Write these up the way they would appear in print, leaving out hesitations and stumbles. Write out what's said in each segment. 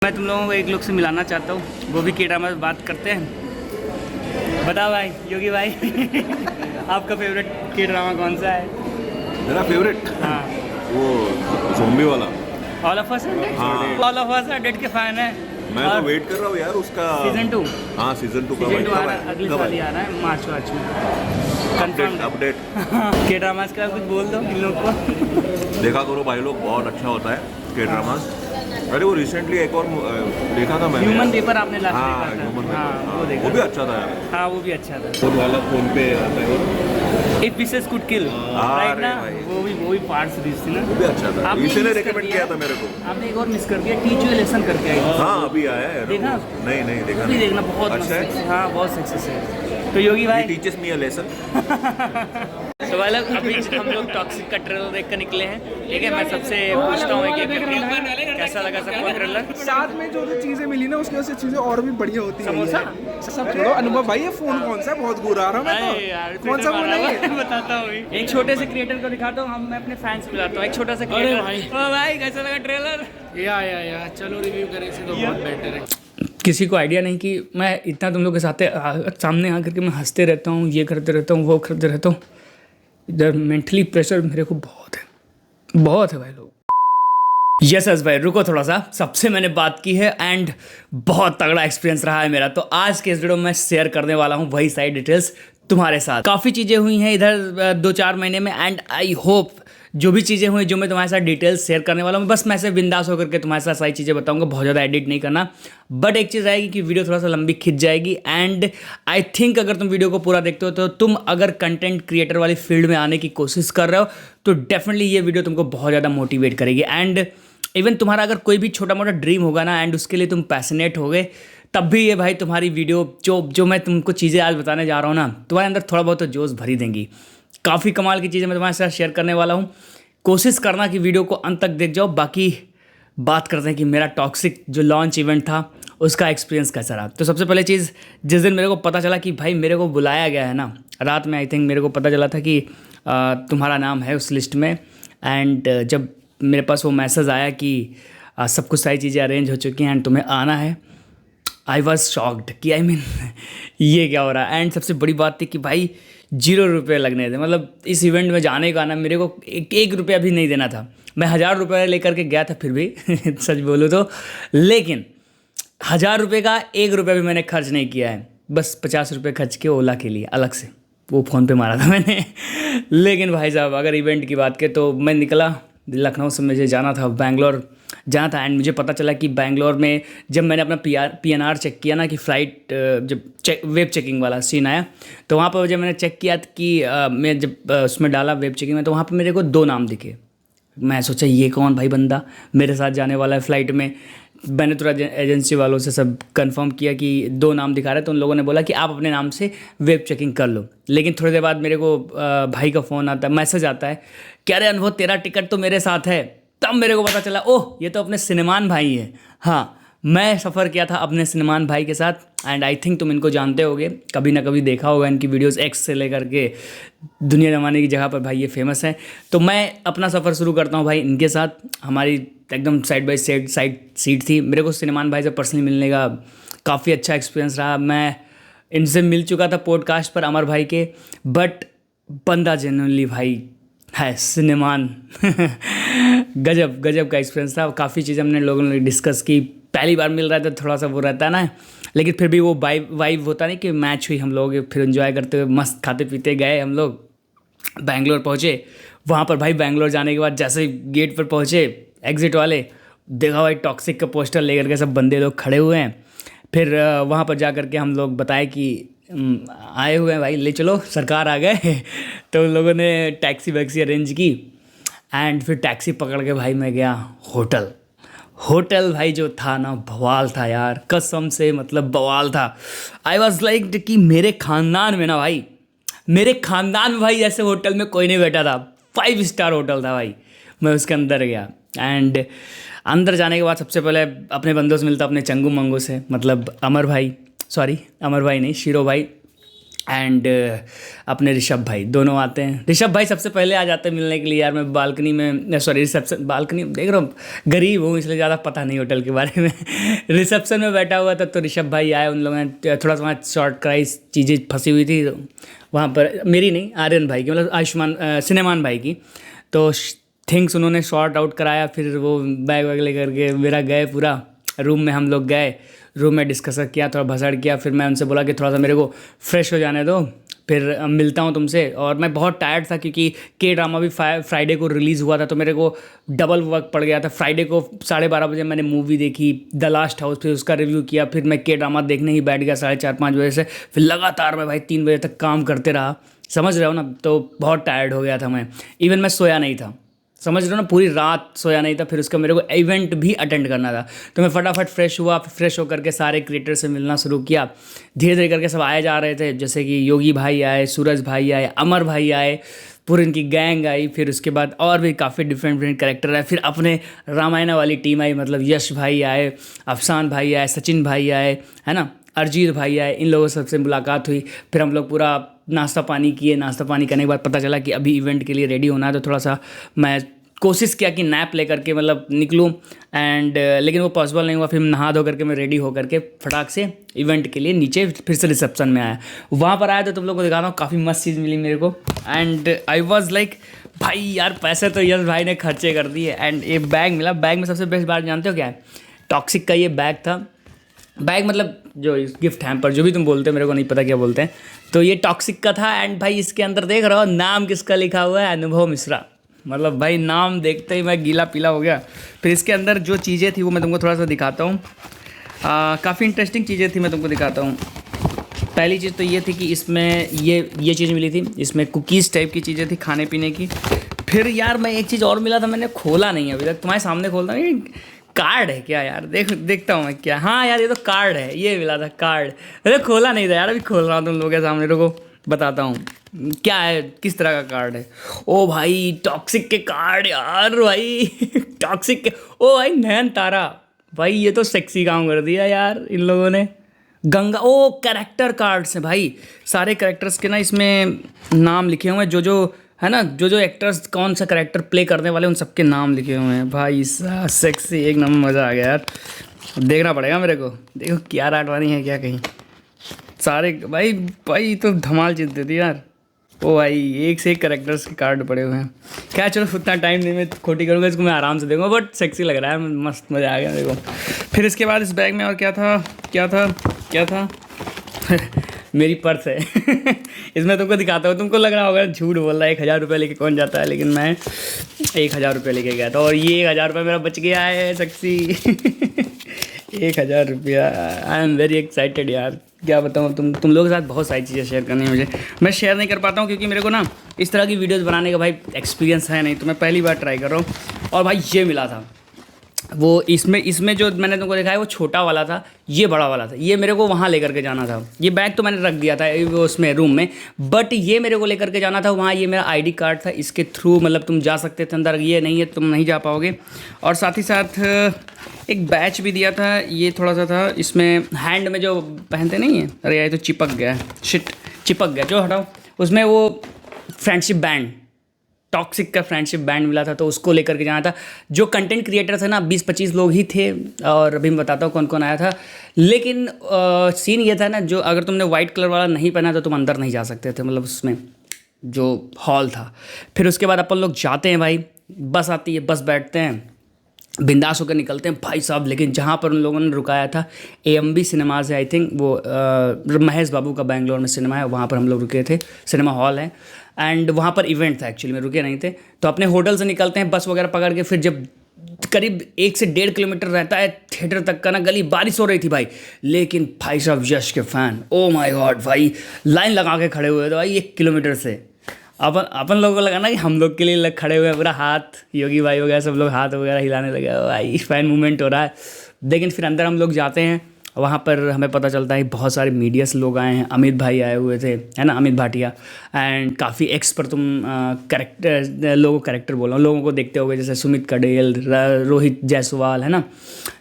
मैं तुम लोगों को एक लोग से मिलाना चाहता हूँ, वो भी के-ड्रामा में बात करते हैं। बताओ भाई, योगी भाई आपका फेवरेट के-ड्रामा कौन सा है? मेरा फेवरेट हाँ, वो ज़ॉम्बी वाला। All of us are dead. हाँ। All of us are dead के फैन है। मैं तो वेट कर रहा हूँ यार उसका सीजन 2। हाँ सीजन 2 सीजन 2 आ रहा है, कब अगले कब साल ही आ रहा है, मार्च में कंफर्म। अपडेट के-ड्रामास का कुछ बोल दो इन लोग को। देखा करो भाई लोग, बहुत अच्छा होता है के ड्रामास। अरे वो रिसेंटली एक और देखा था मैंने, ह्यूमन पेपर आपने लास्ट हाँ देखा था? ह्यूमन पेपर, हाँ, वो देखा। वो भी अच्छा था यार। हाँ, वो भी अच्छा था। फोन वाला फोन पे आता है और if pieces could kill, right ना? भाई। वो भी पार्ट सीरीज थी ना। वो भी अच्छा था, आपने इसी ने miss कर रेकमेंड दिया। किया था मेरे को। आपने एक और मिस कर दिया, टीच यू लेसन करके आई। हाँ अभी आया है। देखा? नहीं नहीं देखा वो भी नहीं। देखना, बहुत अच्छा मस्त है। है। हाँ, बहुत सक्सेस है। तो योगी भाई टीचर्स मी अ लेसन। तो भाई लोग अभी हम लोग टॉक्सिक का ट्रेलर देख कर निकले हैं। ठीक है, मैं सबसे पूछता हूँ एक करके, कैसा लगा सबको ट्रेलर? साथ में जो जो चीजें मिली ना उसकी वजह से चीजें और भी बढ़िया होती हैं। समोसा? सब छोड़ो, अनुभव भाई ये फोन कौन सा है? बहुत बुरा आ रहा मैं अरे यार, तो। कौन सा फोन है ये? बताता हूँ अभी। एक छोटे से क्रिएटर को दिखाता हूँ, मैं अपने फैंस को बुलाता हूँ। एक छोटा सा क्रिएटर। भाई। ओ भाई, कैसा लगा ट्रेलर? या चलो रिव्यू करें से तो बहुत बेटर है। किसी को आइडिया नहीं कि मैं इतना तुम लोग के साथ सामने आकर के मैं हंसते रहता हूँ, ये करते रहता हूँ, वो करते रहता हूँ। इधर मेंटली प्रेशर मेरे को बहुत है भाई लोग। यस भाई, रुको थोड़ा सा। सबसे मैंने बात की है एंड बहुत तगड़ा एक्सपीरियंस रहा है मेरा। तो आज के इस वीडियो में मैं शेयर करने वाला हूँ वही सारी डिटेल्स तुम्हारे साथ। काफ़ी चीज़ें हुई हैं इधर 2-4 महीने में एंड आई होप जो भी चीज़ें हुई जो मैं तुम्हारे साथ डिटेल्स शेयर करने वाला हूँ, बस मैं ऐसे बिंदास होकर के तुम्हारे साथ सारी चीज़ें बताऊंगा, बहुत ज़्यादा एडिट नहीं करना। बट एक चीज़ आएगी कि वीडियो थोड़ा सा लंबी खिंच जाएगी एंड आई थिंक अगर तुम वीडियो को पूरा देखते हो तो तुम अगर कंटेंट क्रिएटर वाली फील्ड में आने की कोशिश कर रहे हो तो डेफिनेटली ये वीडियो तुमको बहुत ज़्यादा मोटिवेट करेगी। एंड इवन तुम्हारा अगर कोई भी छोटा मोटा ड्रीम होगा ना एंड उसके लिए तुम पैशनेट हो गए, तब भी ये भाई तुम्हारी वीडियो जो मैं तुमको चीज़ें आज बताने जा रहा हूँ ना, तुम्हारे अंदर थोड़ा बहुत तो जोश भरी देंगी। काफ़ी कमाल की चीज़ें मैं तुम्हारे साथ शेयर करने वाला हूँ। कोशिश करना कि वीडियो को अंत तक देख जाओ। बाकी बात करते हैं कि मेरा टॉक्सिक जो लॉन्च इवेंट था उसका एक्सपीरियंस कैसा रहा। तो सबसे पहले चीज़, जिस दिन मेरे को पता चला कि भाई मेरे को बुलाया गया है ना, रात में आई थिंक मेरे को पता चला था कि तुम्हारा नाम है उस लिस्ट में। एंड जब मेरे पास वो मैसेज आया कि सब कुछ सारी चीज़ें अरेंज हो चुकी हैं एंड तुम्हें आना है, आई वॉज शॉक्ड कि आई मीन ये क्या हो रहा है। एंड सबसे बड़ी बात थी कि भाई 0 रुपये लगने थे। मतलब इस इवेंट में जाने का ना मेरे को एक रुपया भी नहीं देना था। मैं 1000 रुपये लेकर के गया था फिर भी सच बोलूँ तो, लेकिन 1000 रुपये का 1 रुपया भी मैंने खर्च नहीं किया है। बस 50 रुपये खर्च के ओला के लिए अलग से वो फ़ोन पे मारा था मैंने। लेकिन भाई साहब अगर इवेंट की बात करें तो मैं निकला, लखनऊ से मुझे जाना था बैंगलोर जाना था। एंड मुझे पता चला कि बैंगलोर में जब मैंने अपना PNR चेक किया ना कि फ़्लाइट जब वेब चेकिंग वाला सीन आया, तो वहाँ पर जब मैंने चेक किया कि मैं जब उसमें डाला वेब चेकिंग में, तो वहाँ पर मेरे को 2 नाम दिखे। मैं सोचा ये कौन भाई बंदा मेरे साथ जाने वाला है फ़्लाइट में। मैंने थोड़ा एजेंसी वालों से सब कंफर्म किया कि 2 नाम दिखा रहे, तो उन लोगों ने बोला कि आप अपने नाम से वेब चेकिंग कर लो। लेकिन थोड़ी देर बाद मेरे को भाई का फ़ोन आता है, मैसेज आता है कि अरे अनुभव तेरा टिकट तो मेरे साथ है। तब मेरे को पता चला ओह ये तो अपने सिनेमान भाई है। हाँ, मैं सफ़र किया था अपने सिनेमान भाई के साथ एंड आई थिंक तुम इनको जानते होगे, कभी ना कभी देखा होगा इनकी वीडियोस एक्स से लेकर के दुनिया जमाने की जगह पर भाई ये फेमस है। तो मैं अपना सफ़र शुरू करता हूँ भाई इनके साथ। हमारी एकदम साइड बाई साइड सीट थी। मेरे को सिनेमान भाई से पर्सनली मिलने का काफ़ी अच्छा एक्सपीरियंस रहा। मैं इनसे मिल चुका था पॉडकास्ट पर अमर भाई के, बट बंदा जेन्युइनली भाई है सिनेमान गजब का एक्सपीरियंस था। काफ़ी चीज़ें हमने लोगों ने डिस्कस की। पहली बार मिल रहा था थोड़ा सा वो रहता है ना, लेकिन फिर भी वो वाइब होता नहीं कि मैच हुई। हम लोग फिर एंजॉय करते हुए मस्त खाते पीते गए। हम लोग बैंगलोर पहुँचे। वहाँ पर भाई बैंगलोर जाने के बाद जैसे गेट पर पहुँचे एग्ज़िट वाले, देखा भाई टॉक्सिक का पोस्टर लेकर के सब बंदे लोग खड़े हुए हैं। फिर वहाँ पर जा कर के हम लोग बताए कि आए हुए हैं भाई, ले चलो सरकार आ गए। तो उन लोगों ने टैक्सी वैक्सी अरेंज की एंड फिर टैक्सी पकड़ के भाई मैं गया होटल भाई जो था ना बवाल था यार, कसम से मतलब बवाल था। आई वॉज लाइक कि मेरे ख़ानदान में भाई ऐसे होटल में कोई नहीं बैठा था। 5 स्टार होटल था भाई। मैं उसके अंदर गया एंड अंदर जाने के बाद सबसे पहले अपने बंदों से मिलता, अपने चंगू मंगू से, मतलब अमर भाई नहीं शीरो भाई एंड अपने ऋषभ भाई दोनों आते हैं। ऋषभ भाई सबसे पहले आ जाते हैं मिलने के लिए। यार मैं बालकनी में, सॉरी रिसेप्शन, बालकनी देख रहा हूँ, गरीब हूँ इसलिए ज़्यादा पता नहीं होटल के बारे में। रिसेप्शन में बैठा हुआ था तो ऋषभ भाई आए, उन लोगों ने थोड़ा सा वहाँ शॉर्ट कराई, चीज़ें फंसी हुई थी वहाँ पर, मेरी नहीं आर्यन भाई की, मतलब आयुष्मान सिनेमान भाई की। तो थिंग्स उन्होंने शॉर्ट आउट कराया, फिर वो बैग वैग लेकर के मेरा गए पूरा रूम में, हम लोग गए रूम में, डिस्कस किया, थोड़ा भसड़ किया। फिर मैं उनसे बोला कि थोड़ा सा मेरे को फ्रेश हो जाने दो, फिर मिलता हूँ तुमसे। और मैं बहुत टायर्ड था क्योंकि के ड्रामा भी फ्राइडे को रिलीज़ हुआ था, तो मेरे को डबल वर्क पड़ गया था। फ्राइडे को 12:30 बजे मैंने मूवी देखी द लास्ट हाउस, फिर उसका रिव्यू किया, फिर मैं के ड्रामा देखने ही बैठ गया 4:30-5 बजे से। फिर लगातार मैं भाई 3 बजे तक काम करते रहा, समझ रहे हो ना। तो बहुत टायर्ड हो गया था मैं, इवन मैं सोया नहीं था, समझ रहे हो ना, पूरी रात सोया नहीं था। फिर उसका मेरे को इवेंट भी अटेंड करना था, तो मैं फटाफट फ्रेश हुआ, फिर फ्रेश होकर के सारे क्रिएटर से मिलना शुरू किया। धीरे धीरे करके सब आए जा रहे थे, जैसे कि योगी भाई आए, सूरज भाई आए, अमर भाई आए, पूरी इनकी गैंग आई। फिर उसके बाद और भी काफ़ी डिफरेंट कैरेक्टर आए। फिर अपने रामायण वाली टीम आई, मतलब यश भाई आए, अफसान भाई आए, सचिन भाई आए, है ना, अरिजीत भाई आए। इन लोगों सबसे मुलाकात हुई। फिर हम लोग पूरा नाश्ता पानी किए। नाश्ता पानी करने के बाद पता चला कि अभी इवेंट के लिए रेडी होना है, तो थोड़ा सा मैं कोशिश किया कि नैप ले करके मतलब निकलूँ, एंड लेकिन वो पॉसिबल नहीं हुआ। फिर नहा धो करके मैं रेडी होकर के फटाक से इवेंट के लिए नीचे फिर से रिसेप्शन में आया। वहाँ पर आया तो तुम लोग को दिखा रहा हूँ, काफ़ी मस्त चीज़ मिली मेरे को। एंड आई वॉज लाइक भाई यार पैसे तो यश भाई ने खर्चे कर दिए। एंड एक बैग मिला। बैग में सबसे बेस्ट बात जानते हो क्या है? टॉक्सिक का ये बैग था। बैग मतलब जो गिफ्ट हैम्पर, जो भी तुम बोलते हो, मेरे को नहीं पता क्या बोलते हैं। तो ये टॉक्सिक का था। एंड भाई इसके अंदर देख रहा हो नाम किसका लिखा हुआ है? अनुभव मिश्रा। मतलब भाई नाम देखते ही मैं गीला पीला हो गया। फिर इसके अंदर जो चीज़ें थी वो मैं तुमको थोड़ा सा दिखाता हूँ। काफ़ी इंटरेस्टिंग चीज़ें थी, मैं तुमको दिखाता हूँ। पहली चीज़ तो ये थी कि इसमें ये चीज़ मिली थी, इसमें कुकीज़ टाइप की चीज़ें थी खाने पीने की। फिर यार मैं एक चीज़ और मिला था, मैंने खोला नहीं अभी तक, तुम्हारे सामने खोलता हूँ। ये कार्ड है क्या यार? देखता हूँ मैं क्या। हाँ यार ये तो कार्ड है, ये मिला था कार्ड। अरे खोला नहीं था यार, अभी खोल रहा हूँ तुम लोगों के सामने, रुको बताता हूँ क्या है, किस तरह का कार्ड है। ओ भाई टॉक्सिक के कार्ड यार, भाई टॉक्सिक के। ओ भाई नयन तारा, भाई ये तो सेक्सी काम कर दिया यार इन लोगों ने। गंगा, ओ कैरेक्टर कार्ड्स हैं भाई, सारे कैरेक्टर्स के ना इसमें नाम लिखे हुए हैं, जो है ना, जो एक्टर्स कौन सा कैरेक्टर प्ले करने वाले उन सबके नाम लिखे हुए हैं भाई। सेक्सी, एक नंबर, मज़ा आ गया यार। देखना पड़ेगा मेरे को। देखो क्या राटवानी है क्या कहीं, सारे भाई तो धमाल चीज देती यार। ओ भाई एक से एक कैरेक्टर्स के कार्ड पड़े हुए हैं। क्या चलो उतना टाइम नहीं मैं खोटी करूँगा, इसको मैं आराम से देखूँगा, बट सेक्सी लग रहा है, मस्त मज़ा आ गया मेरे को। फिर इसके बाद इस बैग में और क्या था मेरी पर्स है इसमें तुमको दिखाता हूँ। तुमको लग रहा होगा झूठ बोल रहा है, 1000 रुपये लेके कौन जाता है, लेकिन मैं 1000 रुपये लेके गया था और ये 1000 रुपये मेरा बच गया है सेक्सी 1000 रुपया। आई एम वेरी एक्साइटेड यार, क्या बताऊँ। तुम लोगों के साथ बहुत सारी चीज़ें शेयर करनी है मुझे। मैं शेयर नहीं कर पाता हूँ क्योंकि मेरे को ना इस तरह की वीडियोस बनाने का भाई एक्सपीरियंस है नहीं, तो मैं पहली बार ट्राई कर रहा हूँ। और भाई ये मिला था वो, इसमें जो मैंने तुमको दिखाया वो छोटा वाला था, ये बड़ा वाला था। ये मेरे को वहाँ लेकर के जाना था। ये बैग तो मैंने रख दिया था वो उसमें रूम में, बट ये मेरे को लेकर के जाना था वहाँ। ये मेरा आईडी कार्ड था, इसके थ्रू मतलब तुम जा सकते थे अंदर, ये नहीं है तुम नहीं जा पाओगे। और साथ ही साथ एक बैच भी दिया था, ये थोड़ा सा था, इसमें हैंड में जो पहनते नहीं है, अरे यार तो चिपक गया, शिट चिपक गया, जो हटाओ। उसमें वो फ्रेंडशिप बैंड, टॉक्सिक का फ्रेंडशिप बैंड मिला था, तो उसको लेकर के जाना था। जो कंटेंट क्रिएटर थे ना 20-25 लोग ही थे, और अभी मैं बताता हूँ कौन कौन आया था। लेकिन सीन ये था ना, जो अगर तुमने वाइट कलर वाला नहीं पहना तो तुम अंदर नहीं जा सकते थे, मतलब उसमें जो हॉल था। फिर उसके बाद अपन लोग जाते हैं भाई, बस आती है, बस बैठते हैं, बिंदास होकर निकलते हैं भाई साहब। लेकिन जहाँ पर उन लोगों ने रुकाया था AMB सिनेमाज है, आई थिंक वो महेश बाबू का बैंगलोर में सिनेमा है, वहाँ पर हम लोग रुके थे, सिनेमा हॉल है। एंड वहाँ पर इवेंट था, एक्चुअली में रुके नहीं थे। तो अपने होटल से निकलते हैं बस वगैरह पकड़ के, फिर जब करीब 1 से 1.5 किलोमीटर रहता है थिएटर तक का ना गली, बारिश हो रही थी भाई। लेकिन भाई साहब यश के फ़ैन, ओ माय गॉड भाई, लाइन लगा के खड़े हुए थे भाई 1 किलोमीटर से। अपन लोगों को लगा ना कि हम लोग के लिए खड़े हुए हैं, पूरा हाथ, योगी भाई वगैरह सब लोग हाथ वगैरह हिलाने लगे, भाई फैन मूवमेंट हो रहा है। लेकिन फिर अंदर हम लोग जाते हैं वहाँ पर हमें पता चलता है बहुत सारे मीडिया से लोग आए हैं, अमित भाई आए हुए थे, है ना, अमित भाटिया। एंड काफ़ी एक्सपर्ट, तुम करेक्टर करेक्टर बोल रहा हूँ, लोगों को देखते होगे जैसे सुमित कडेल, रोहित जायसवाल, है ना,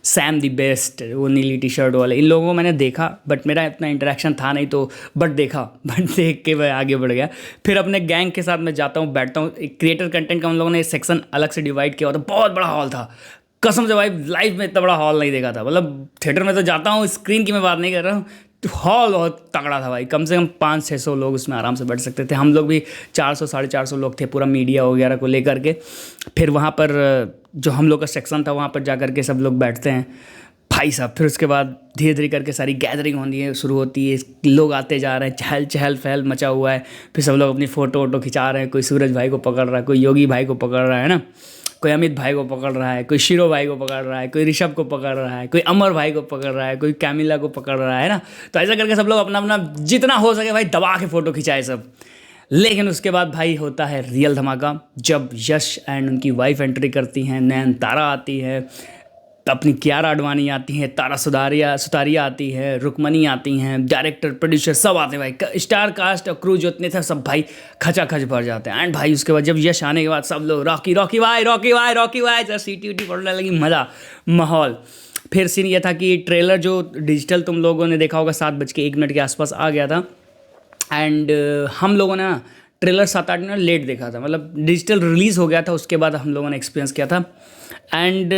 सैम दी बेस्ट, वो नीली टी शर्ट वाले, इन लोगों को मैंने देखा, बट मेरा इतना इंटरेक्शन था नहीं, तो बट देख के मैं आगे बढ़ गया। फिर अपने गैंग के साथ मैं जाता हूँ, बैठता हूँ। एक क्रिएटर कंटेंट का उन लोगों ने सेक्शन अलग से डिवाइड किया हुआ था, बहुत बड़ा हॉल था, कसम से भाई लाइफ में इतना बड़ा हॉल नहीं देखा था। मतलब थिएटर में तो जाता हूँ, स्क्रीन की मैं बात नहीं कर रहा हूँ, तो हॉल बहुत तगड़ा था भाई, कम से कम 500-600 लोग उसमें आराम से बैठ सकते थे। हम लोग भी 400-450 लोग थे, पूरा मीडिया वगैरह को लेकर के। फिर वहाँ पर जो हम लोग का सेक्शन था, वहाँ पर जा कर के सब लोग बैठते हैं भाई साहब। फिर उसके बाद धीरे धीरे करके सारी गैदरिंग होनी है, शुरू होती है, लोग आते जा रहे हैं, चहल चहल पहल मचा हुआ है। फिर सब लोग अपनी फ़ोटो वोटो खिंचा रहे हैं, कोई सूरज भाई को पकड़ रहा है, कोई योगी भाई को पकड़ रहा है ना, कोई अमित भाई को पकड़ रहा है, कोई शिरो भाई को पकड़ रहा है, कोई ऋषभ को पकड़ रहा है, कोई अमर भाई को पकड़ रहा है, कोई कैमिला को पकड़ रहा है ना। तो ऐसा करके सब लोग अपना अपना जितना हो सके भाई दबा के फ़ोटो खिंचाए सब। लेकिन उसके बाद भाई होता है रियल धमाका, जब यश एंड उनकी वाइफ एंट्री करती हैं, नयनतारा आती है, अपनी कियारा आडवाणी आती हैं, तारा सुतारिया आती है, रुकमनी आती हैं, डायरेक्टर प्रोड्यूसर सब आते हैं भाई, स्टार कास्ट और क्रू जितने थे सब भाई खचाखच भर जाते हैं। एंड भाई उसके बाद जब यश आने के बाद सब लोग रॉकी रॉकी भाई रॉकी भाई रॉकी भाई, जब सीटी उटी पड़ने लगी, मज़ा माहौल। फिर सीन ये था कि ट्रेलर जो डिजिटल तुम लोगों ने देखा होगा 7:01 के आसपास आ गया था। एंड हम लोगों ने ट्रेलर 7-8 मिनट लेट देखा था, मतलब डिजिटल रिलीज़ हो गया था, उसके बाद हम लोगों ने एक्सपीरियंस किया था। एंड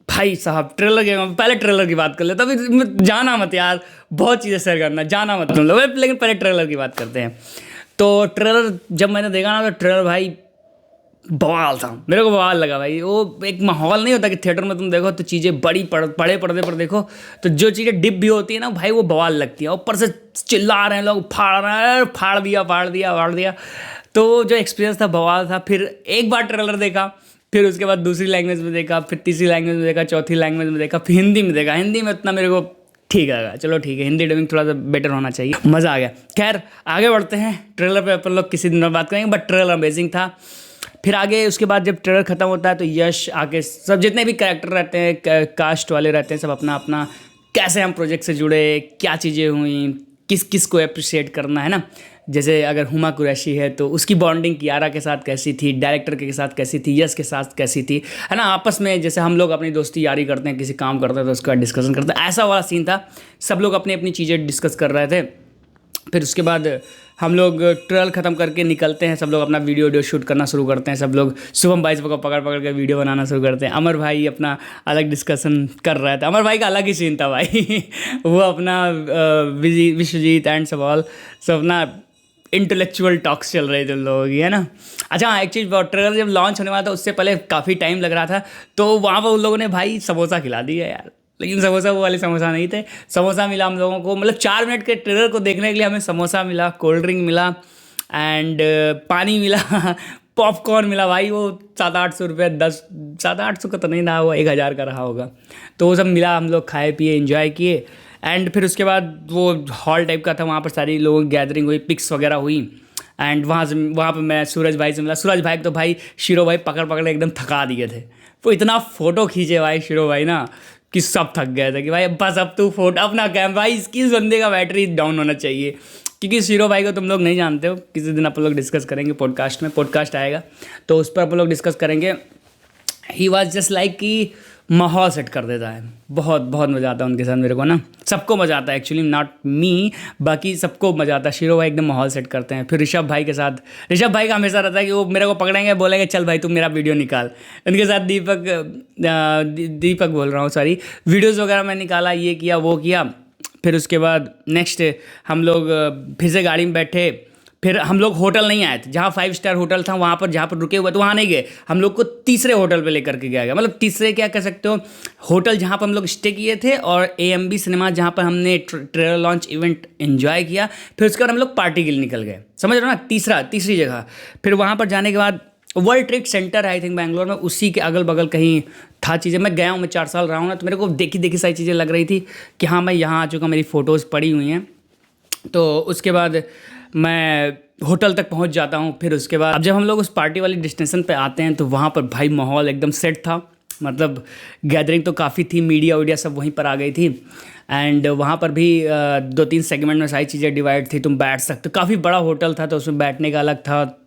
भाई साहब ट्रेलर के पहले ट्रेलर की बात कर लेते, अभी जाना मत यार, बहुत चीज़ें शेयर करना, जाना मत तुम लोग, लेकिन पहले ट्रेलर की बात करते हैं। तो ट्रेलर जब मैंने देखा ना, तो ट्रेलर भाई बवाल था, मेरे को बवाल लगा भाई। वो एक माहौल नहीं होता कि थिएटर में तुम देखो तो चीज़ें बड़े पर्दे पर देखो, तो जो चीज़ें डिप भी होती है ना भाई, वो बवाल लगती है। ऊपर से चिल्ला रहे हैं लोग, फाड़ रहे हैं, फाड़ दिया। तो जो एक्सपीरियंस था बवाल था। फिर एक बार ट्रेलर देखा, फिर उसके बाद दूसरी लैंग्वेज में देखा, फिर तीसरी लैंग्वेज में देखा, चौथी लैंग्वेज में देखा, फिर हिंदी में देखा। हिंदी में उतना मेरे को ठीक लगा, चलो ठीक है, हिंदी डबिंग थोड़ा सा बेटर होना चाहिए, मज़ा आ गया। खैर आगे बढ़ते हैं, ट्रेलर पे अपन लोग किसी दिन और बात करेंगे, बट ट्रेलर अमेजिंग था। फिर आगे उसके बाद जब ट्रेलर ख़त्म होता है तो यश आके सब जितने भी कैरेक्टर रहते हैं, कास्ट वाले रहते हैं, सब अपना अपना कैसे हम प्रोजेक्ट से जुड़े, क्या चीज़ें हुई, किस किस को अप्रिशिएट करना है ना। जैसे अगर हुमा कुरैशी है तो उसकी बॉन्डिंग कियारा के साथ कैसी थी, डायरेक्टर के साथ कैसी थी, यश के साथ कैसी थी, है ना, आपस में जैसे हम लोग अपनी दोस्ती यारी करते हैं, किसी काम करते हैं तो उसका डिस्कशन करते हैं, ऐसा वाला सीन था। सब लोग अपनी अपनी चीज़ें डिस्कस कर रहे थे। फिर उसके बाद हम लोग ट्रेलर ख़त्म करके निकलते हैं, सब लोग अपना वीडियो शूट करना शुरू करते हैं। सब लोग शुभम भाई को पकड़ के वीडियो बनाना शुरू करते हैं। अमर भाई अपना अलग डिस्कशन कर रहे थे, अमर भाई का अलग ही सीन था भाई वो अपना विश्वजीत एंड सब अपना इंटेलेक्चुअल टॉक्स चल रहे थे उन लोगों की, है ना। अच्छा हाँ, एक चीज़, ट्रेलर जब लॉन्च होने वाला था उससे पहले काफ़ी टाइम लग रहा था, तो वहाँ पर उन लोगों ने भाई समोसा खिला दिया यार, लेकिन समोसा वो वाले समोसा नहीं थे। समोसा मिला हम लोगों को, मतलब 4 मिनट के ट्रेलर को देखने के लिए हमें समोसा मिला, कोल्ड ड्रिंक मिला, एंड पानी मिला पॉपकॉर्न मिला भाई। वो 700-800 रुपये, 700-800 का तो नहीं रहा, वो 1000 का रहा होगा। तो वो सब मिला, हम लोग खाए पिए एंजॉय किए। एंड फिर उसके बाद वो हॉल टाइप का था, वहाँ पर सारी लोगों की गैदरिंग हुई, पिक्स वगैरह हुई। एंड वहाँ पर मैं सूरज भाई से मिला। सूरज भाई तो भाई शिरो भाई पकड़ एकदम थका दिए थे, वो इतना फ़ोटो खींचे भाई शिरो भाई ना कि सब थक गए थे कि भाई बस अब तू फोटो अपना कैम भाई, इसकी बंदे का बैटरी डाउन होना चाहिए। क्योंकि शिरो भाई को तुम लोग नहीं जानते हो, किसी दिन अपन लोग डिस्कस करेंगे पॉडकास्ट में, पॉडकास्ट आएगा तो उस पर अपन लोग डिस्कस करेंगे। ही वॉज जस्ट लाइक कि माहौल सेट कर देता है, बहुत बहुत मज़ा आता है उनके साथ मेरे को ना, सबको मज़ा आता है एक्चुअली, नॉट मी, बाकी सबको मज़ा आता है। शिरो भाई एकदम माहौल सेट करते हैं। फिर ऋषभ भाई के साथ, ऋषभ भाई का हमेशा रहता है कि वो मेरे को पकड़ेंगे, बोलेंगे चल भाई तुम मेरा वीडियो निकाल। उनके साथ दीपक बोल रहा हूँ सॉरी, वीडियोज़ वगैरह मैं निकाला, ये किया वो किया। फिर उसके बाद नेक्स्ट हम लोग फिर से गाड़ी में बैठे, फिर हम लोग होटल नहीं आए थे, जहाँ 5 स्टार होटल था वहाँ पर, जहाँ पर रुके हुए तो वहाँ नहीं गए, हम लोग को तीसरे होटल पे लेकर के गया, मतलब तीसरे क्या कह सकते हो, होटल जहाँ पर हम लोग स्टे किए थे, और AMB सिनेमा जहाँ पर हमने ट्रेलर लॉन्च इवेंट एंजॉय किया। फिर उसके बाद हम लोग पार्टी के लिए निकल गए, समझ रहे हो ना, तीसरी जगह। फिर वहाँ पर जाने के बाद world trade centre I think Bangalore में, उसी के अगल बगल कहीं था चीज़ें। मैं गया हूँ, मैं 4 साल रहा हूँ ना, तो मेरे को देखी सारी चीज़ें लग रही थी कि हाँ मैं यहाँ आ चुका, मेरी फ़ोटोज़ पड़ी हुई हैं। तो उसके बाद मैं होटल तक पहुंच जाता हूं। फिर उसके बाद अब जब हम लोग उस पार्टी वाली डेस्टिनेशन पे आते हैं तो वहाँ पर भाई माहौल एकदम सेट था। मतलब गैदरिंग तो काफ़ी थी, मीडिया वीडिया सब वहीं पर आ गई थी। एंड वहाँ पर भी 2-3 सेगमेंट में सारी चीज़ें डिवाइड थी, तुम बैठ सकते, काफ़ी बड़ा होटल था तो उसमें बैठने का अलग था,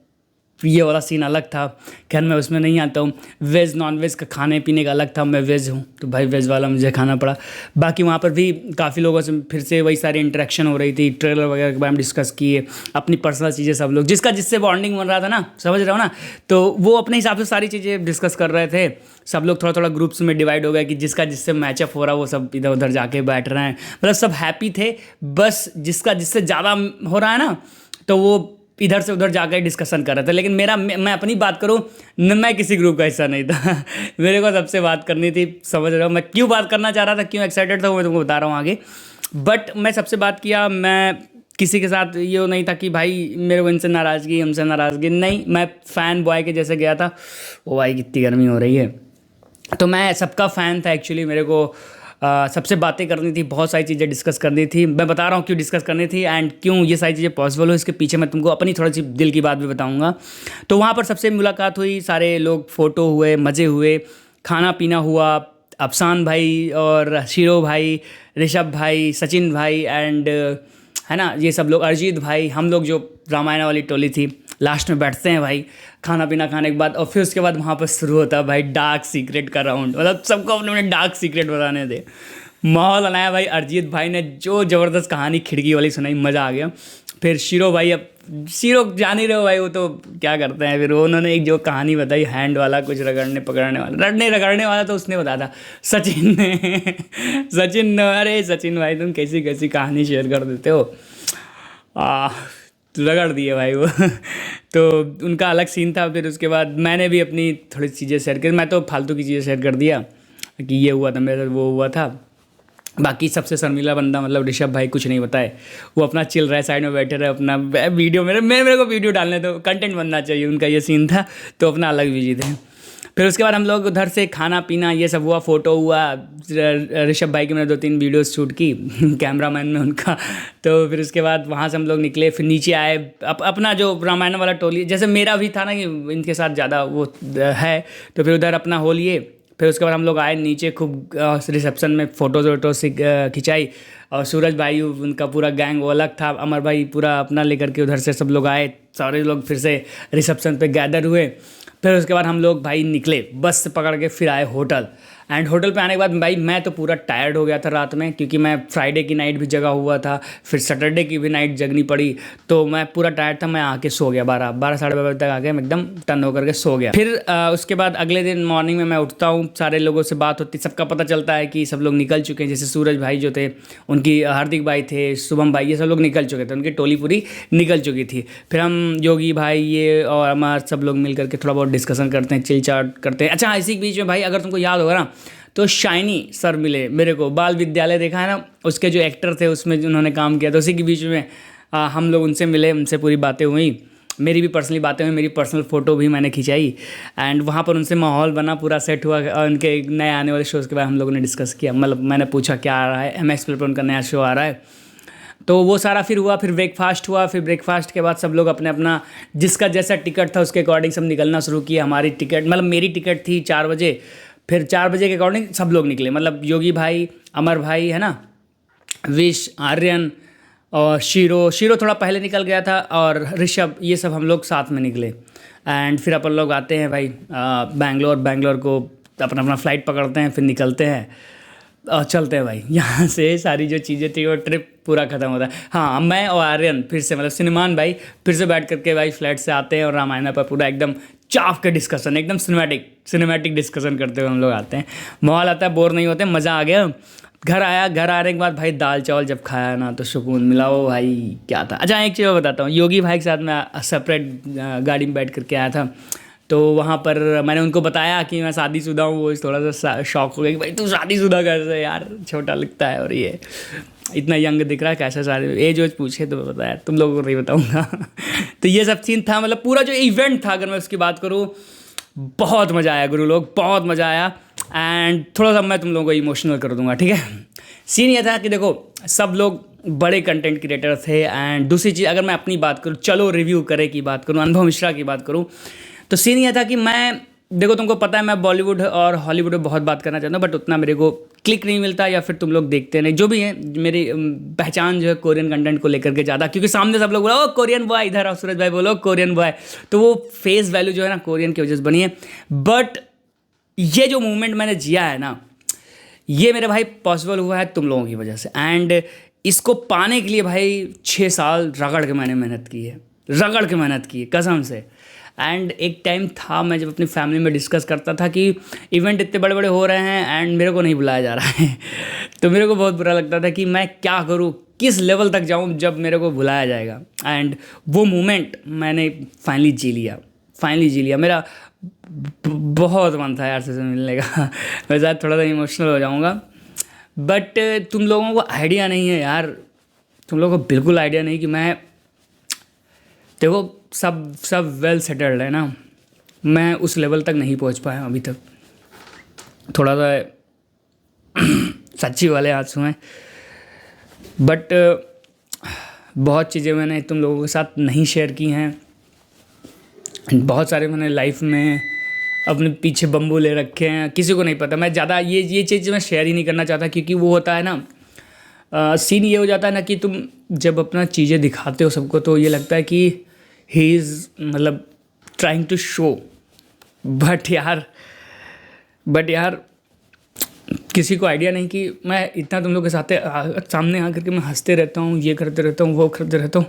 ये वाला सीन अलग था। खैर मैं उसमें नहीं आता हूँ। वेज नॉन वेज का खाने पीने का अलग था, मैं वेज हूँ तो भाई वेज वाला मुझे खाना पड़ा। बाकी वहाँ पर भी काफ़ी लोगों से फिर से वही सारी इंटरेक्शन हो रही थी, ट्रेलर वगैरह के बारे में डिस्कस किए, अपनी पर्सनल चीज़ें सब लोग, जिसका जिससे बॉन्डिंग बन रहा था ना, समझ रहे हो ना, तो वो अपने हिसाब से सारी चीज़ें डिस्कस कर रहे थे। सब लोग थोड़ा थोड़ा ग्रुप्स में डिवाइड हो गया कि जिसका जिससे मैचअप हो रहा है वो सब इधर उधर जाके बैठ रहे हैं, मतलब सब हैप्पी थे। बस जिसका जिससे ज़्यादा हो रहा है ना तो वो इधर से उधर जाकर डिस्कशन कर रहे थे। लेकिन मैं अपनी बात करूं, मैं किसी ग्रुप का हिस्सा नहीं था मेरे को सबसे बात करनी थी, समझ रहे हो मैं क्यों बात करना चाह रहा था, क्यों एक्साइटेड था, वो मैं तुमको बता रहा हूँ आगे। बट मैं सबसे बात किया, मैं किसी के साथ ये नहीं था कि भाई मेरे को इनसे नाराज़गी, हमसे नाराज़गी, नहीं, मैं फ़ैन बॉय के जैसे गया था। ओ भाई कितनी गर्मी हो रही है, तो मैं सबका फ़ैन था एक्चुअली। मेरे को सबसे बातें करनी थी, बहुत सारी चीज़ें डिस्कस करनी थी। मैं बता रहा हूँ क्यों डिस्कस करनी थी एंड क्यों ये सारी चीज़ें पॉसिबल हो, इसके पीछे मैं तुमको अपनी थोड़ी सी दिल की बात भी बताऊँगा। तो वहाँ पर सबसे मुलाकात हुई, सारे लोग, फ़ोटो हुए, मज़े हुए, खाना पीना हुआ। अफसान भाई और शीरो भाई, ऋषभ भाई, सचिन भाई एंड है ना, ये सब लोग, अरिजीत भाई, हम लोग जो रामायण वाली टोली थी, लास्ट में बैठते हैं भाई खाना पीना खाने के बाद। और फिर उसके बाद वहाँ पर शुरू होता है भाई डार्क सीक्रेट का राउंड, मतलब सबको अपने अपने डार्क सीक्रेट बताने थे। माहौल बनाया भाई, अरिजीत भाई ने जो ज़बरदस्त कहानी खिड़की वाली सुनाई, मज़ा आ गया। फिर शीरो भाई, अब शीरो जान ही रहे हो भाई, वो तो क्या करते हैं, फिर उन्होंने एक जो कहानी बताई हैंड वाला, कुछ रगड़ने पकड़ने वाला, रगड़ने वाला तो उसने बताया था, सचिन ने सचिन, अरे सचिन भाई तुम कैसी कैसी कहानी शेयर कर देते हो, रगड़ दिए भाई वो तो उनका अलग सीन था। फिर उसके बाद मैंने भी अपनी थोड़ी चीज़ें शेयर कर, मैं तो फालतू की चीज़ें शेयर कर दिया कि ये हुआ था मेरे, वो हुआ था। बाकी सबसे शर्मीला बंदा मतलब ऋषभ भाई कुछ नहीं बताए, वो अपना चिल रहा है, साइड में बैठे रहे, अपना वीडियो, मेरे को वीडियो डालने दो, कंटेंट बनना चाहिए, उनका ये सीन था, तो अपना अलग बिजी थे। फिर उसके बाद हम लोग उधर से खाना पीना ये सब हुआ, फ़ोटो हुआ, ऋषभ भाई की मैंने 2-3 वीडियोस शूट की कैमरामैन में उनका। तो फिर उसके बाद वहाँ से हम लोग निकले, फिर नीचे आए, अपना जो रामायण वाला टोली, जैसे मेरा भी था ना कि इनके साथ ज़्यादा वो है, तो फिर उधर अपना हो लिए। फिर उसके बाद हम लोग आए नीचे, खूब रिसेप्शन में फ़ोटोज़ वोटोज़ खिंचाई, और सूरज भाई उनका पूरा गैंग वो अलग था, अमर भाई पूरा अपना लेकर के उधर से सब लोग आए, सारे लोग फिर से रिसेप्शन पे गैदर हुए। फिर उसके बाद हम लोग भाई निकले, बस से पकड़ के फिर आए होटल। एंड होटल पे आने के बाद भाई मैं तो पूरा टायर्ड हो गया था रात में, क्योंकि मैं फ्राइडे की नाइट भी जगा हुआ था, फिर सैटरडे की भी नाइट जगनी पड़ी, तो मैं पूरा टायर्ड था। मैं आके सो गया 12 साढ़े 12 बजे तक आके मैं एकदम टर्न होकर के सो गया। फिर उसके बाद अगले दिन मॉर्निंग में मैं उठता हूँ, सारे लोगों से बात होती, सबका पता चलता है कि सब लोग निकल चुके हैं। जैसे सूरज भाई जो थे, उनकी हार्दिक भाई थे, शुभम भाई, ये सब लोग निकल चुके थे, उनकी टोली पूरी निकल चुकी थी। फिर हम योगी भाई ये और हमारे सब लोग मिल करके थोड़ा बहुत डिस्कशन करते हैं, चिल चाट करते हैं। अच्छा इसी के बीच में भाई अगर तुमको याद होगा ना, तो शाइनी सर मिले मेरे को, बाल विद्यालय देखा है ना, उसके जो एक्टर थे उसमें उन्होंने काम किया, तो उसी के बीच में हम लोग उनसे मिले, उनसे पूरी बातें हुई, मेरी भी पर्सनली बातें हुई, मेरी पर्सनल फ़ोटो भी मैंने खिंचाई। एंड वहाँ पर उनसे माहौल बना, पूरा सेट हुआ, और उनके नए आने वाले शोज़ के बारे में हम लोगों ने डिस्कस किया। मतलब मैंने पूछा क्या आ रहा है, MX प्ले पर उनका नया शो आ रहा है, तो वो सारा फिर हुआ। फिर ब्रेकफास्ट हुआ, फिर ब्रेकफास्ट के बाद सब लोग अपने अपना जिसका जैसा टिकट था उसके अकॉर्डिंग सब निकलना शुरू किया। हमारी टिकट, मतलब मेरी टिकट थी 4 बजे, फिर 4 बजे के अकॉर्डिंग सब लोग निकले, मतलब योगी भाई, अमर भाई है ना, विश, आर्यन और शीरो थोड़ा पहले निकल गया था, और ऋषभ, ये सब हम लोग साथ में निकले। एंड फिर अपन लोग आते हैं भाई बैंगलोर को, अपना अपना फ़्लाइट पकड़ते हैं, फिर निकलते हैं और चलते हैं भाई। यहाँ से सारी जो चीज़ें थी वो ट्रिप पूरा ख़त्म होता है। हाँ, मैं और आर्यन फिर से, मतलब सिनेमान भाई, फिर से बैठ करके भाई फ्लाइट से आते हैं, और रामायण पर पूरा एकदम चाफ के डिस्कशन, एकदम सिनेमैटिक डिस्कशन करते हुए हम लोग आते हैं। माहौल आता है, बोर नहीं होते, मज़ा आ गया। घर आने के बाद भाई दाल चावल जब खाया ना तो सुकून मिला, वो भाई क्या था। अच्छा एक चीज़ मैं बताता हूँ, योगी भाई के साथ मैं सेपरेट गाड़ी में बैठ करके आया था, तो वहाँ पर मैंने उनको बताया कि मैं शादीशुदा हूँ। वो थोड़ा सा शौक हो गया कि भाई तू शादीशुदा कैसे, यार छोटा लगता है, और ये इतना यंग दिख रहा है, कैसा शादी, एज पूछे तो बताया, तुम लोगों को नहीं बताऊँगा तो ये सब सीन था, मतलब पूरा जो इवेंट था, अगर मैं उसकी बात करूँ, बहुत मज़ा आया गुरु लोग, बहुत मज़ा आया। एंड थोड़ा सा मैं तुम लोगों को इमोशनल कर दूंगा, ठीक है। सीन ये था कि देखो सब लोग बड़े कंटेंट क्रिएटर थे। एंड दूसरी चीज़ अगर मैं अपनी बात करूँ, चलो रिव्यू करे की बात करूँ, अनुभव मिश्रा की बात करूँ, तो सीन ये था कि मैं देखो तुमको पता है मैं बॉलीवुड और हॉलीवुड में बहुत बात करना चाहता हूँ, बट उतना मेरे को क्लिक नहीं मिलता, या फिर तुम लोग देखते नहीं, जो भी है मेरी पहचान जो है कोरियन कंटेंट को लेकर के ज़्यादा, क्योंकि सामने सब लोग बोला ओ कोरियन बॉय, इधर आओ सूरज भाई बोलो कोरियन बॉय, तो वो फेस वैल्यू जो है ना कोरियन की वजह से बनी है। बट ये जो मूवमेंट मैंने जिया है ना, ये मेरे भाई पॉसिबल हुआ है तुम लोगों की वजह से। एंड इसको पाने के लिए भाई 6 साल रगड़ के मैंने मेहनत की है, रगड़ के मेहनत की है कसम से। एंड एक टाइम था मैं जब अपनी फैमिली में डिस्कस करता था कि इवेंट इतने बड़े बड़े हो रहे हैं एंड मेरे को नहीं बुलाया जा रहा है तो मेरे को बहुत बुरा लगता था कि मैं क्या करूँ, किस लेवल तक जाऊँ जब मेरे को बुलाया जाएगा। एंड वो मोमेंट मैंने फाइनली जी लिया। मेरा बहुत मन था यार से मिलने का मैं शायद थोड़ा सा इमोशनल हो जाऊँगा, बट तुम लोगों को आइडिया नहीं है यार, तुम लोगों को बिल्कुल आइडिया नहीं कि मैं, देखो सब वेल सेटल्ड है ना, मैं उस लेवल तक नहीं पहुंच पाया अभी तक, थोड़ा सा सच्ची वाले आंसू हैं। बट बहुत चीज़ें मैंने तुम लोगों के साथ नहीं शेयर की हैं, बहुत सारे मैंने लाइफ में अपने पीछे बम्बू ले रखे हैं, किसी को नहीं पता। मैं ज़्यादा ये चीज़ मैं शेयर ही नहीं करना चाहता, क्योंकि वो होता है ना सीन ये हो जाता है ना कि तुम जब अपना चीज़ें दिखाते हो सबको तो ये लगता है कि ही इज़ मतलब ट्राइंग टू शो, बट यार किसी को आइडिया नहीं कि मैं इतना तुम लोग के साथ सामने आकर के मैं हंसते रहता हूँ, ये करते रहता हूँ, वो करते रहता हूँ।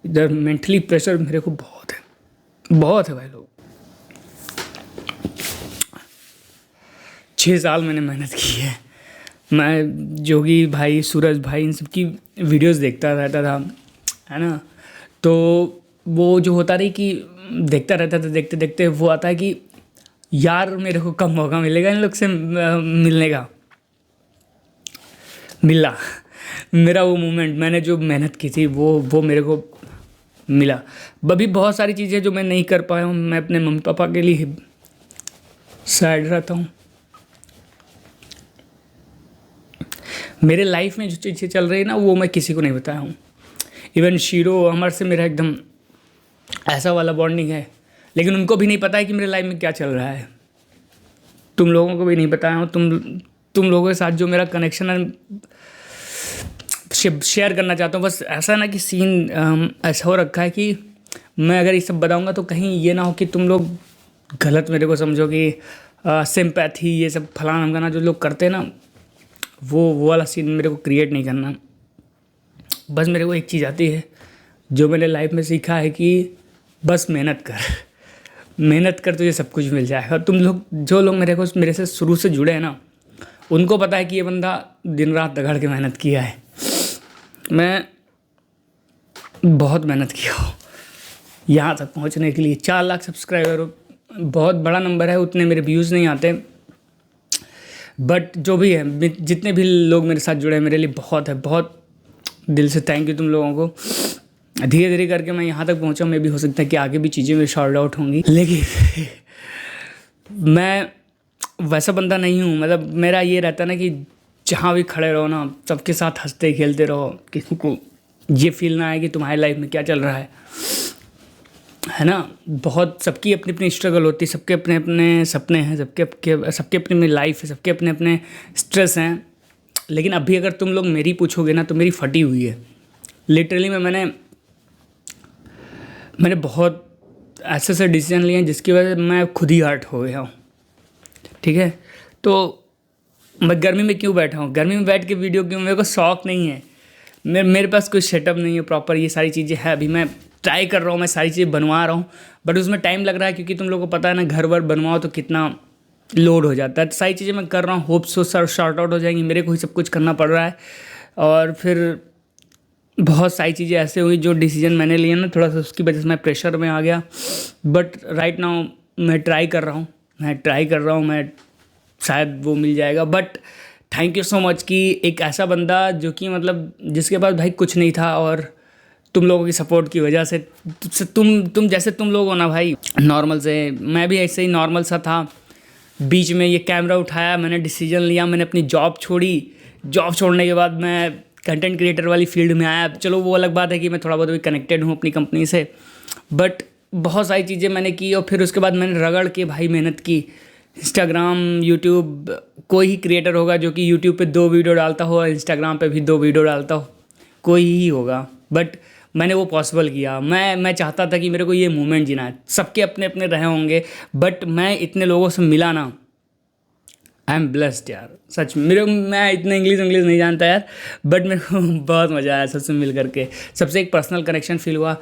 इधर मेंटली प्रेशर मेरे को बहुत है भाई लोग। 6 साल मैंने मेहनत की है, मैं जोगी भाई, सूरज भाई, इन सब की वीडियोस देखता रहता था, है ना। तो वो जो होता रही कि देखता रहता था, देखते देखते वो आता है कि यार मेरे को कब मौका मिलेगा इन लोग से मिलने का। मिला मेरा वो मोमेंट, मैंने जो मेहनत की थी वो मेरे को मिला। अभी बहुत सारी चीज़ें जो मैं नहीं कर पाया हूँ, मैं अपने मम्मी पापा के लिए सैड रहता हूँ। मेरे लाइफ में जो चीज़ें चल रही है ना वो मैं किसी को नहीं बताया हूँ। इवन शीरो हमारे से मेरा एकदम ऐसा वाला बॉन्डिंग है, लेकिन उनको भी नहीं पता है कि मेरे लाइफ में क्या चल रहा है। तुम लोगों को भी नहीं बताया हूँ। तुम लोगों के साथ जो मेरा कनेक्शन है शेयर करना चाहता हूँ। बस ऐसा ना कि सीन ऐसा हो रखा है कि मैं अगर ये सब बताऊँगा तो कहीं ये ना हो कि तुम लोग गलत मेरे को समझो कि सिंपैथी ये सब फलाना हमकाना जो लोग करते हैं ना, वो वाला सीन मेरे को क्रिएट नहीं करना। बस मेरे को एक चीज़ आती है जो मैंने लाइफ में सीखा है कि बस मेहनत कर तुझे सब कुछ मिल जाएगा। तुम लोग जो लोग मेरे से शुरू से जुड़े हैं ना, उनको पता है कि ये बंदा दिन रात दगड़ के मेहनत किया है। मैं बहुत मेहनत किया हूँ यहाँ तक पहुँचने के लिए। 4 लाख सब्सक्राइबर बहुत बड़ा नंबर है, उतने मेरे व्यूज़ नहीं आते, बट जो भी है, जितने भी लोग मेरे साथ जुड़े हैं मेरे लिए बहुत दिल से थैंक यू तुम लोगों को। धीरे धीरे करके मैं यहाँ तक पहुँचा, मैं भी हो सकता है कि आगे भी चीज़ें मेरी शॉर्ट आउट होंगी, लेकिन मैं वैसा बंदा नहीं हूँ। मतलब मेरा ये रहता है ना कि जहाँ भी खड़े रहो ना, सबके साथ हंसते खेलते रहो, किसी को ये फील ना आए कि तुम्हारी लाइफ में क्या चल रहा है ना। बहुत सबकी अपनी अपनी स्ट्रगल होती है, सबके अपने अपने सपने हैं, सबके अपनी अपनी लाइफ है, सबके अपने अपने स्ट्रेस हैं। लेकिन अभी अगर तुम लोग मेरी पूछोगे ना तो मेरी फटी हुई है लिटरली। मैंने बहुत ऐसे डिसीजन लिए हैं जिसकी वजह से मैं खुद ही हर्ट हो गया हूँ, ठीक है। तो मैं गर्मी में क्यों बैठा हूँ, गर्मी में बैठ के वीडियो क्यों, मेरे को शौक नहीं है, मेरे पास कोई सेटअप नहीं है प्रॉपर। ये सारी चीज़ें हैं, अभी मैं ट्राई कर रहा हूँ, मैं सारी चीज़ें बनवा रहा हूँ, बट उसमें टाइम लग रहा है, क्योंकि तुम लोगों को पता है ना घर वर बनवाओ तो कितना लोड हो जाता है। तो सारी चीज़ें मैं कर रहा हूँ, hope so sir short out हो जाएंगी। मेरे को ही सब कुछ करना पड़ रहा है, और फिर बहुत सारी चीज़ें ऐसे हुई जो डिसीजन मैंने लिए ना, थोड़ा सा उसकी वजह से मैं प्रेशर में आ गया। बट राइट नाउ मैं ट्राई कर रहा हूँ, मैं शायद वो मिल जाएगा। But thank you so much कि एक ऐसा बंदा जो कि मतलब जिसके पास भाई कुछ नहीं था, और तुम लोगों की सपोर्ट की वजह से तुम जैसे तुम लोग हो ना भाई, नॉर्मल से मैं भी ऐसे ही नॉर्मल सा था। बीच में ये कैमरा उठाया, मैंने डिसीजन लिया, मैंने अपनी जॉब छोड़ी। जॉब छोड़ने के बाद मैं कंटेंट क्रिएटर वाली फील्ड में आया। चलो वो अलग बात है कि मैं थोड़ा बहुत भी कनेक्टेड हूँ अपनी कंपनी से, बट बहुत सारी चीज़ें मैंने की और फिर उसके बाद मैंने रगड़ के भाई मेहनत की। इंस्टाग्राम, यूट्यूब, कोई ही क्रिएटर होगा जो कि यूट्यूब पे 2 वीडियो डालता हो और इंस्टाग्राम पे भी 2 वीडियो डालता हो, कोई ही होगा। बट मैंने वो पॉसिबल किया। मैं चाहता था कि मेरे को ये मोमेंट जीना है। सबके अपने अपने रहे होंगे, बट मैं इतने लोगों से मिला ना, आई एम ब्लेस्ड यार, सच। मैं इतना इंग्लिश नहीं जानता यार, बट मेरे को बहुत मज़ा आया सबसे मिल करके। सबसे एक पर्सनल कनेक्शन फील हुआ।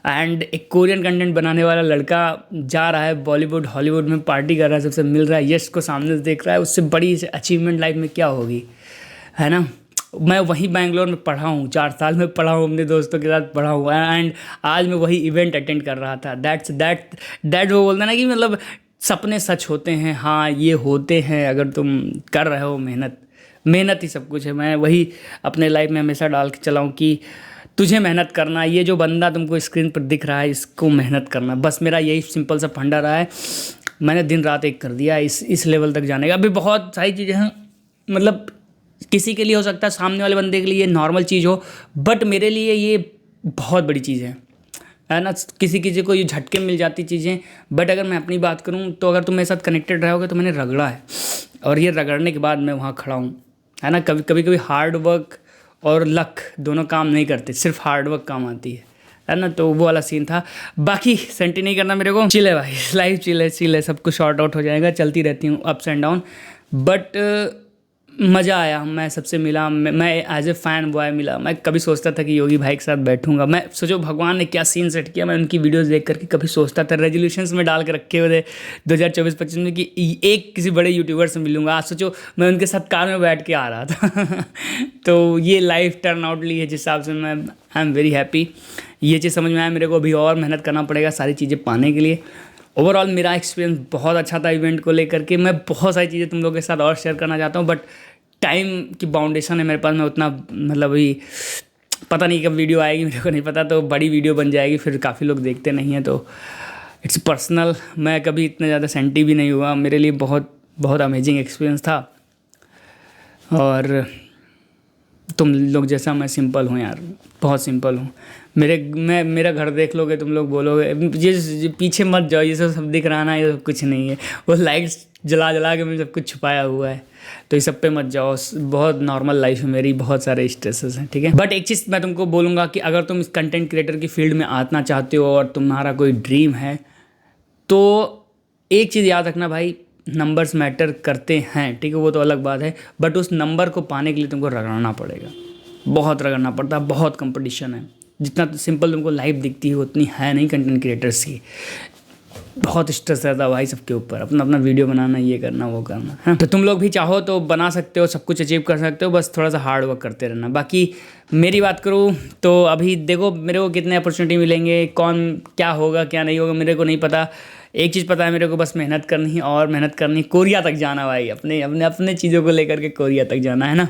एंड एक कोरियन कंटेंट बनाने वाला लड़का जा रहा है बॉलीवुड हॉलीवुड में, पार्टी कर रहा है, सबसे मिल रहा है, यश को सामने से देख रहा है। उससे बड़ी अचीवमेंट लाइफ में क्या होगी, है ना। मैं वहीं बैंगलोर में पढ़ा हूँ, 4 साल में पढ़ा हूँ, अपने दोस्तों के साथ पढ़ा हूँ, एंड आज मैं वही इवेंट अटेंड कर रहा था। दैट वो बोलते हैं ना कि मतलब सपने सच होते हैं। हाँ, ये होते हैं अगर तुम कर रहे हो मेहनत ही सब कुछ है। मैं वही अपने लाइफ में हमेशा डाल के चला हूँ कि तुझे मेहनत करना, ये जो बंदा तुमको स्क्रीन पर दिख रहा है इसको मेहनत करना, बस मेरा यही सिंपल सा फंडा रहा है। मैंने दिन रात एक कर दिया इस लेवल तक जाने का। अभी बहुत सारी चीज़ें हैं, मतलब किसी के लिए हो सकता है, सामने वाले बंदे के लिए नॉर्मल चीज़ हो, बट मेरे लिए ये बहुत बड़ी चीज़ है ना। किसी को ये झटके मिल जाती चीज़ें, बट अगर मैं अपनी बात करूँ तो अगर तुम मेरे साथ कनेक्टेड रहोगे तो मैंने रगड़ा है, और ये रगड़ने के बाद मैं वहाँ खड़ा हूँ, है ना। कभी हार्ड वर्क और लक दोनों काम नहीं करते, सिर्फ हार्ड वर्क काम आती है ना। तो वो वाला सीन था। बाकी सेंटी नहीं करना मेरे को, चिल है भाई, लाइफ चिल है, सब कुछ शॉर्ट आउट हो जाएगा, चलती रहती हूँ अप्स एंड डाउन। बट मज़ा आया, मैं सबसे मिला, मैं एज ए फ़ैन बॉय मिला। मैं कभी सोचता था कि योगी भाई के साथ बैठूंगा, मैं सोचो भगवान ने क्या सीन सेट किया। मैं उनकी वीडियोस देख करके कभी सोचता था, रेजोल्यूशंस में डाल के रखे हुए थे 2024-25 में कि एक किसी बड़े यूट्यूबर से मिलूंगा। आज सोचो मैं उनके साथ कार में बैठ के आ रहा था तो ये लाइफ टर्न आउट ली है जिस हिसाब से मैं आई एम वेरी हैप्पी। ये चीज़ समझ में आया मेरे को, अभी और मेहनत करना पड़ेगा सारी चीज़ें पाने के लिए। ओवरऑल मेरा एक्सपीरियंस बहुत अच्छा था इवेंट को लेकर के। मैं बहुत सारी चीज़ें तुम लोगों के साथ और शेयर करना चाहता हूँ, बट टाइम की बाउंडेशन है मेरे पास। मैं उतना मतलब अभी पता नहीं कब वीडियो आएगी, मेरे को नहीं पता, तो बड़ी वीडियो बन जाएगी, फिर काफ़ी लोग देखते नहीं हैं, तो इट्स पर्सनल। मैं कभी इतना ज़्यादा सेंटी भी नहीं हुआ, मेरे लिए बहुत बहुत अमेजिंग एक्सपीरियंस था। और तुम लोग जैसा मैं सिंपल हूँ यार, बहुत सिंपल हूँ। मेरा घर देख लोगे तुम लोग बोलोगे ये पीछे मत जाओ, ये सब दिख रहा ना, ये सब कुछ नहीं है। वो लाइट्स जला के मैंने सब कुछ छुपाया हुआ है, तो इस सब पे मत जाओ। बहुत नॉर्मल लाइफ है मेरी, बहुत सारे स्ट्रेसेस हैं, ठीक है। बट एक चीज़ मैं तुमको बोलूँगा कि अगर तुम इस कंटेंट क्रिएटर की फील्ड में आना चाहते हो और तुम्हारा कोई ड्रीम है, तो एक चीज़ याद रखना भाई, नंबर्स मैटर करते हैं, ठीक है, वो तो अलग बात है, बट उस नंबर को पाने के लिए तुमको रगड़ना पड़ेगा, बहुत रगड़ना पड़ता है, बहुत कंपटीशन है। जितना सिंपल तुमको लाइफ दिखती है उतनी है नहीं कंटेंट क्रिएटर्स की। बहुत स्ट्रेस रहता है भाई सबके ऊपर, अपना वीडियो बनाना, ये करना वो करना, है। तो तुम लोग भी चाहो तो बना सकते हो, सब कुछ अचीव कर सकते हो, बस थोड़ा सा हार्ड वर्क करते रहना। बाकी मेरी बात करूँ तो अभी देखो मेरे को कितने अपॉर्चुनिटी मिलेंगे, कौन क्या होगा क्या नहीं होगा मेरे को नहीं पता। एक चीज़ पता है मेरे को, बस मेहनत करनी है और मेहनत करनी। कोरिया तक जाना भाई, अपने चीज़ों को लेकर के कोरिया तक जाना, है ना।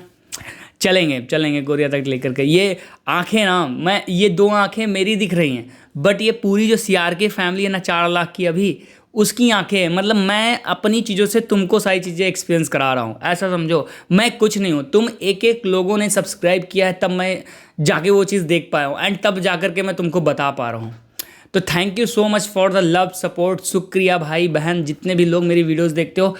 चलेंगे कोरिया तक लेकर के। ये आंखें ना, ये 2 आंखें मेरी दिख रही हैं, बट ये पूरी जो CRK फैमिली है ना 4 लाख की, अभी उसकी आंखें हैं। मतलब मैं अपनी चीज़ों से तुमको सारी चीज़ें एक्सपीरियंस करा रहा हूँ, ऐसा समझो। मैं कुछ नहीं हूँ, तुम एक लोगों ने सब्सक्राइब किया है तब मैं जाके वो चीज़ देख पाया हूँ, एंड तब जा कर के मैं तुमको बता पा रहा हूँ। तो thank you so much for the love support. शुक्रिया भाई बहन, जितने भी लोग मेरी वीडियोज़ देखते हो,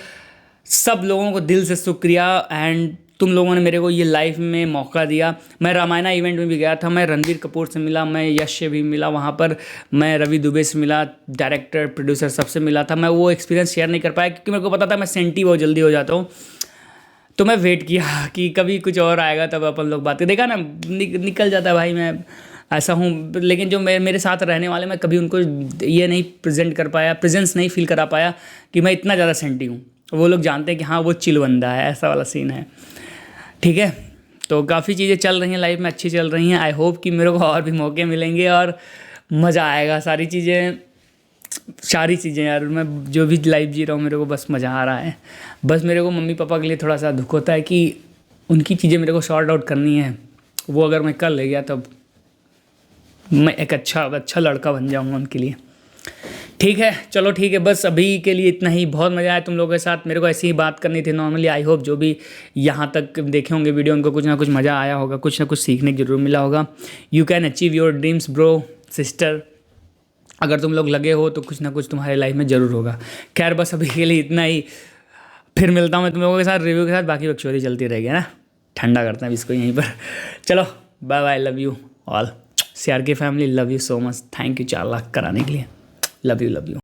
सब लोगों को दिल से शुक्रिया। एंड तुम लोगों ने मेरे को ये लाइफ में मौका दिया। मैं रामायणा इवेंट में भी गया था, मैं रणबीर कपूर से मिला, मैं यश से भी मिला वहाँ पर, मैं रवि दुबे से मिला, डायरेक्टर प्रोड्यूसर सबसे मिला था। मैं वो एक्सपीरियंस शेयर नहीं कर पाया क्योंकि मेरे को पता था मैं सेंटी बहुत जल्दी हो जाता हूँ। तो मैं वेट किया कि कभी कुछ और आएगा तब अपन लोग बातें, देखा ना निकल जाता है भाई, मैं ऐसा हूँ। लेकिन जो मेरे साथ रहने वाले, मैं कभी उनको ये नहीं प्रेजेंस नहीं फील करा पाया कि मैं इतना ज़्यादा सेंटी हूँ। वो लोग जानते हैं कि हाँ वो चिल बंदा है, ऐसा वाला सीन है, ठीक है। तो काफ़ी चीज़ें चल रही हैं लाइफ में, अच्छी चल रही हैं। आई होप कि मेरे को और भी मौके मिलेंगे और मज़ा आएगा। सारी चीज़ें यार, मैं जो भी लाइफ जी रहा हूँ मेरे को बस मज़ा आ रहा है। बस मेरे को मम्मी पापा के लिए थोड़ा सा दुख होता है कि उनकी चीज़ें मेरे को सॉर्ट आउट करनी है। वो अगर मैं कर ले गया तब मैं एक अच्छा लड़का बन जाऊँगा उनके लिए, ठीक है। चलो ठीक है, बस अभी के लिए इतना ही। बहुत मज़ा आया तुम लोगों के साथ, मेरे को ऐसी ही बात करनी थी नॉर्मली। आई होप जो भी यहाँ तक देखे होंगे वीडियो, उनको कुछ ना कुछ मज़ा आया होगा, कुछ ना कुछ सीखने की जरूर मिला होगा। You can achieve your dreams bro sister, अगर तुम लोग लगे हो तो कुछ ना कुछ तुम्हारे लाइफ में ज़रूर होगा। खैर बस अभी के लिए इतना ही, फिर मिलता हूँ मैं तुम लोगों के साथ रिव्यू के साथ, बाकी बकचोदी चलती रहेगी ना। ठंडा करते हैं इसको यहीं पर। चलो bye bye, love you all. CRK family, love you so much, thank you 4 lakh कराने के लिए, लव यू।